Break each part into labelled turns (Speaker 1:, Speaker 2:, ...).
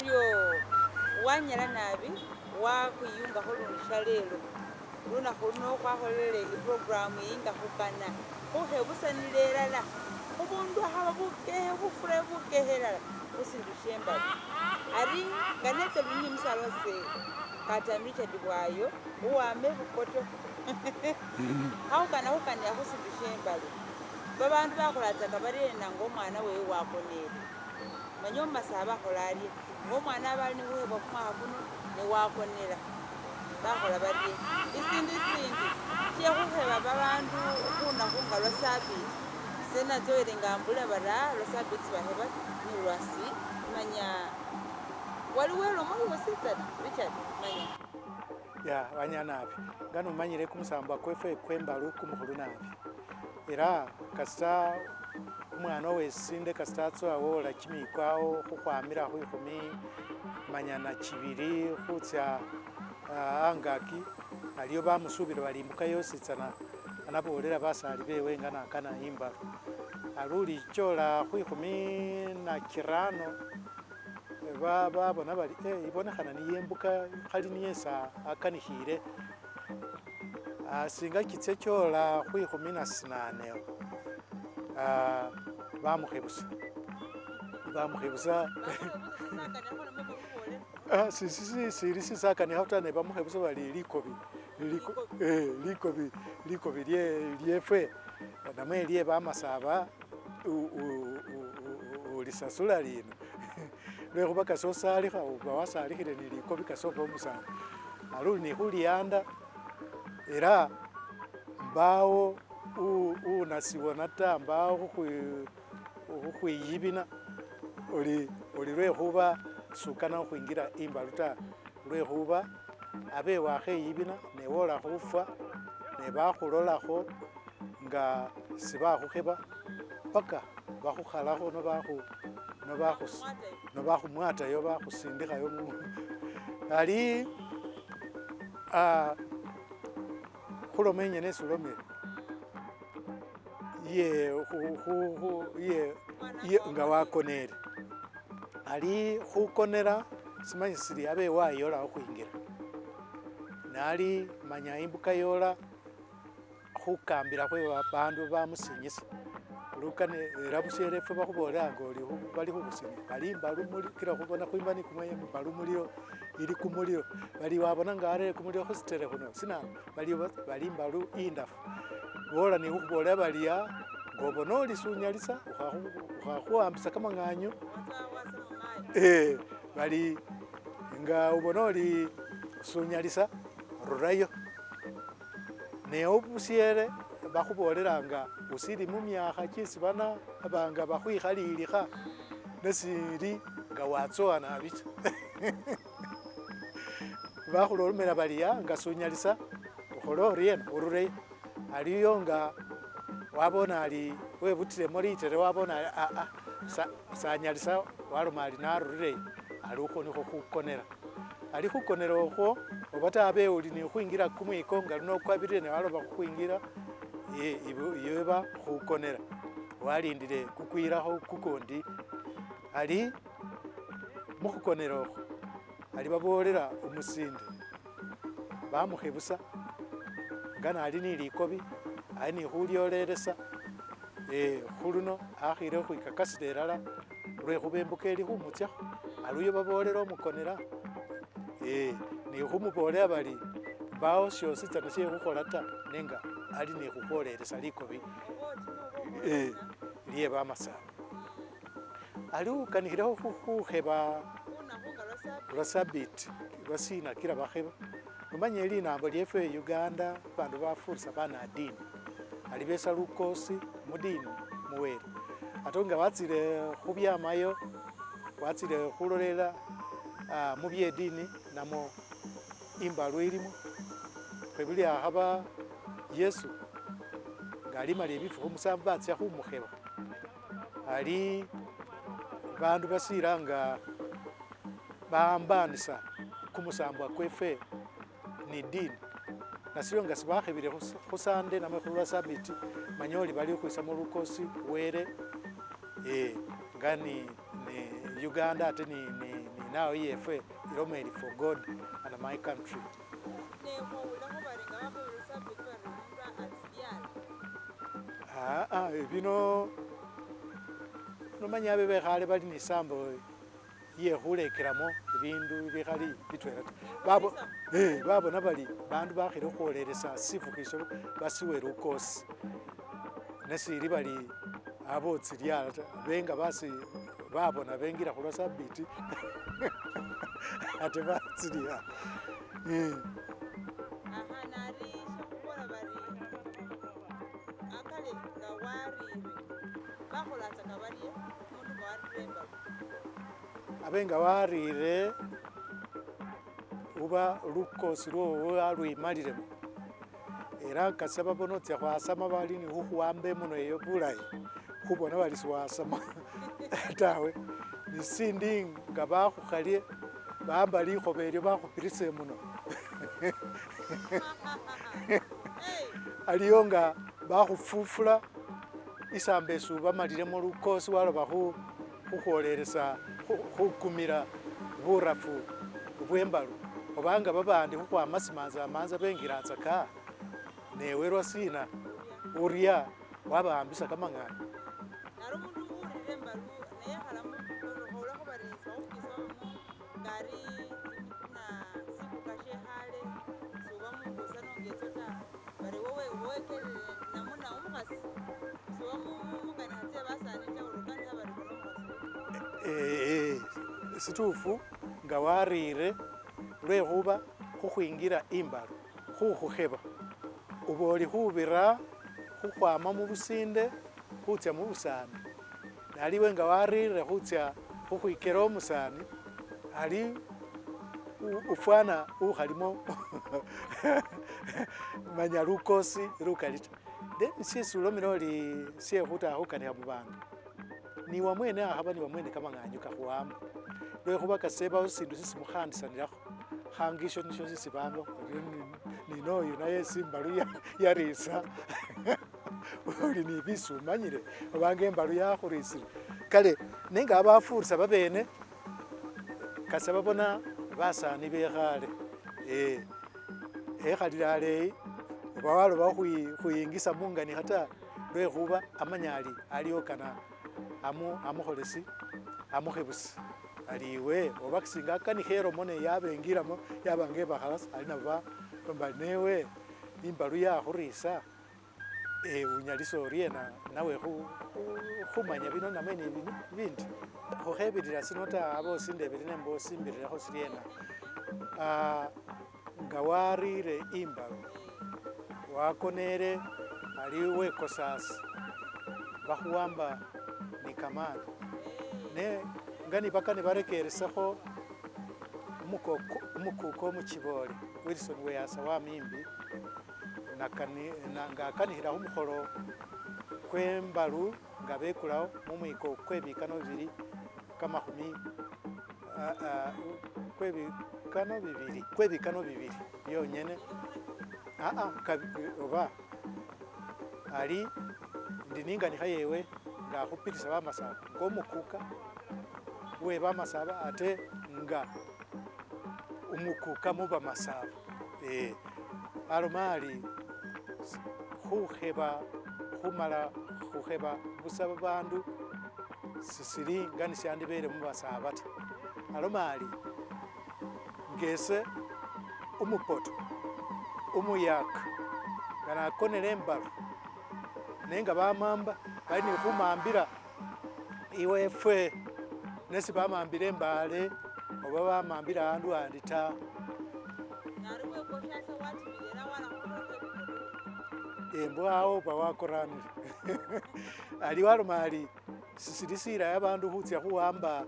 Speaker 1: yo wanyala nabi wakwiyungakho lunisha lelo lunakhu luno khwakholele iprogramu yinga khukana khukhebusanile elala khubundu akhaba bukehe bufure bukehe elala khusindu shembali ari nga netsa luni musalo wase Katam Richard bwayo uwame bukoto khukanira khusindu shembali babandu bakhulatsaka barena nga omwana wewe wakonele manya omumasa bakhola arye ng'omwana abali niwebwa khumwakha kuno newakonela bakhola barye isindi shekhukheba babandu khunakhu nga lwasabiti senatsoele nga mbula bara lwasabiti baheba ni lwasi manya waliwo elomo iwositsana Richard manya
Speaker 2: ya wanya nabi ngano manyire kumusamba kwefe kwembalu kumukhulu nabi era kasita umwana wesinde kasita tsoawola kimikwawo khukhwamira khwikhumi manyana kibiri khutsa angaki aliyo bamusubira balimbuka yositsana anabolera basali bewe nga nakana imbalu aluli chola khwikhumi na kirano babona bali ibonekhana niyembuka khali niyesa akanikhile singa kitse chola khwikhumi na sinane bamukhebusa sili sisakaniha tane bamukhebusa bali likobi lyefwe namwe lye bamasaba ulisasula lino lwekhuba kasa osalikha uba wasalikhile ni likobi kasa oba omusana aluli ni khuliyanda era mbawo unasiwona ta mbawo khukhwiyibina oli lwekhuba sukana khukhwingira imbalu ta lwekhuba abe wakheyibina newola khufwa nebakhulolakho nga sibakhukheba paka bakhukhalakho nobakhumwatayo bakhusindikhayo ali khuloma enyene esilomele ye nga wakonele ali khukonela simanyi sili abe wayolawo khwingira nali manya imbuka yola khukambila khwe bandu bamusinyisa lukane era busherefe bakhubolela nga oli bali khukusinya bali mbalu kila khubona khwimba ni kumwe mbalu muliro ili kumuliro bali wabona nga arele kumuliro khusitele khuno sina bali mbalu indafu bola ni khubolela baliya ngobona oli sunyalisa ukhakhuwambisa kamang'anyo bali nga ubona oli sunyalisa rurayo ne obusiere bakhubolela nga usili mumyakha kyesi bana abanga bakhwikhalilikha nesili nga watsowa nabicha bakhulomela baliya nga sunyalisa ukhola oriena urureyo aliyo nga wabona ali webutilemo litere wabona sanyalisa waloma ali narurireyo ali ukho nikho khukonela ali khukonela okho oba tabe uli ni khwingira kumwiko nga luno kwabirire newaloba khukhwingira yeba khukonela walindile kukwilakho kukondi ali mukhukonela okho ali babolela umusinde bamukhebusa nga nali ni likobi ali ni khulyolelesa khuluno akhile khwikakasila elala lwekhuba embuka eli khumutsyakho aluyo babolela omukonela ni khumubolela bali mbawo shosi tsana shekhukhola ta nenga ali ni khukhwolelesa likobi lye bamasaba ali ukanikhilekho khukheba lwasabiti lwasina kila bakheba umanye linambo lyefwe Uganda bandu bafurisa bana dini ali besa lukosi mudini muwele ate nga watsile khubyamayo watsile khulolela mubyedini namo imbalu ilimo khwebuli akhaba Yesu nga alimala ebifu khumusambu batsya khumukheba ali bandu basila nga baambanisa kumusambwa kwefe ni dini nasilo nga sibakhebile khusande namwe khulwasabiti manyoli bali khwisamo lukosi wele nga ni Uganda ate ni nawo yefe ilomeli for God and my country. Bino nomanya abe bekhale bali ni sambo ye khulekelamo ibindu bikhali bitwela babona bali bandu bakhile khwolelesa sifukhisho basiwe lukosi nesili bali abotsi lyala benga basi babona bengira khulwa sabiti ate batsilia abenga warire uba lukosi lwowo alwimalilemo era kasaba bono tsia khwasama bali ni khukhwamba muno eyo bulayi khubona bali siwasama tawe nisindi nga bakhukhalie bamba likhoba elyo bakhupirise muno aliyo nga bakhufufula isamba esu bamalilemo lukosi waloba khukhwolelesa khukumila burafu bwembalu obanga babandi khukhwamasimanza amanza bengiranza ka newe lwasina urya wabahambisa kamang'ani situfu nga warire lwekhuba khukhwingira imbalu khukhukheba uba oli khubira khukhwama mubusinde khutsya mubusani naliwe nga warire khutsya khukhwikela omusani ali ufwana ukhalimo manya lukosi lukalita then sisi ulomile oli syekhuta khukaniha mubandu niwa mwene akhaba niwa mwene kamang'anyu kakhuwamba lwekhuba kasebawo sindu sisi mukhandisanilakho khangisho nisho sisi bamba ninoyu naye simbalu yarisa oli ni bisu umanyile obanga embalu yakhurisile kale nenga abafurisa babene kasa babona basani bekhale ekhalile aleyi bawaloba khuyingisa mungani khata lwekhuba amanyali aliyo kana amukholesi amukhebusi aliwe oba kisinga akanikhelomo ne yabengilamo yabanga ebakhalasa ali nabo bamba newe imbalu yakhurisa unyalisa oryena nawe khumanya bino namene bindi khukhebilila sino ta abosi ndebele nembosimbirirakho siryena nga warire imbalu wakonele ali wekosasi bakhuwamba ni kamani ne ngani paka nebarekeresakho umukuka omuchibole Wilson weyasa wamimbi nga akanihila khumukholo kwembalu nga bekulawo mumwiko kwebikano bibili kwebikano bibili byonyene oba ali ndininganikha yewe nga akhupitisa bamasaba ngomukuka we bamasaba ate nga umukuka muba masaba alomali khumala khukheba busa babandu sisili nga nisyandibele mubasaba ta alomali ngese umupoto umuyaka nga nakonele embalu nenga bamamba bali ni khumambila iwefe nesi bamambila embale oba bamambila andu andi ta embwawo bawakoranile ali walomali sisili silayi bandu khutsya khuwamba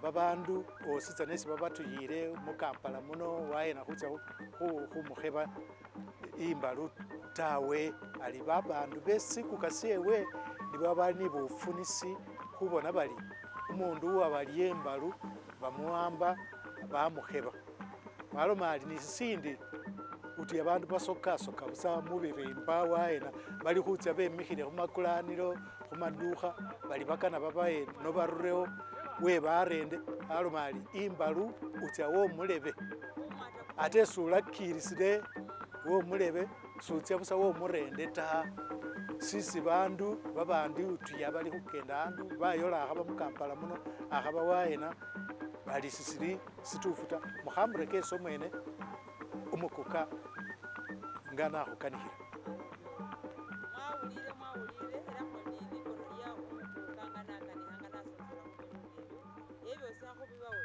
Speaker 2: babandu ositsa nesi babatuyile mukampala muno wayena khutsya khumukheba imbalu tawe ali babandu besikuka syewe nibo bali ni bufunisi khubona bali umundu uwabali embalu bamuwamba bamukheba waloma ali ni sisindi uti abandu basokasoka busa mubirimba waena bali khutsa bemikhile khumakulanilo khumadukha bali bakana babaye no barurewo webarende aloma ali imbalu utya womulebe ate sulakirisile womulebe sutsya busa womurende ta sisi bandu babandi utuya bali khukenda andu bayola akhaba mukampala muno akhaba waena bali sisili situfu ta mukhamureke mwene umukuka nga nakhukanikhila
Speaker 1: mwawulile era khoni likono lya umukuka nga nakanikhanga nasonsela khubindu ebyo ebyosi akhubibawo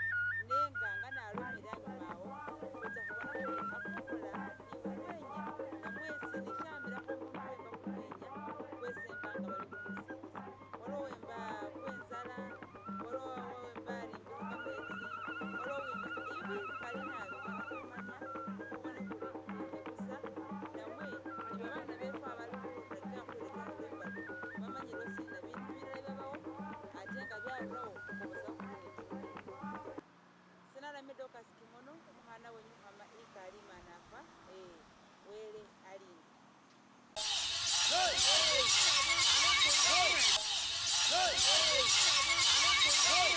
Speaker 1: nenga nga nalumile anyuma awo khuza khubona khuli akhukola nikhumwenya namwesi nishamilakho omundu wemba khumwenya kwesembanga bali khumusingiza waliwo wemba kwenzala waliwo wemba arimbi khukametsi waliwo wemba ibi kali nabi khumanya khubona khuli busa namwe nibabana befe abali khureka khuleka bamanyilo sina bindu bilala byabawo ate nga byarurawo khukobosa khuleka sinalame Dorcas Kimono omukhana wenyu khama ikali manafa wele alinde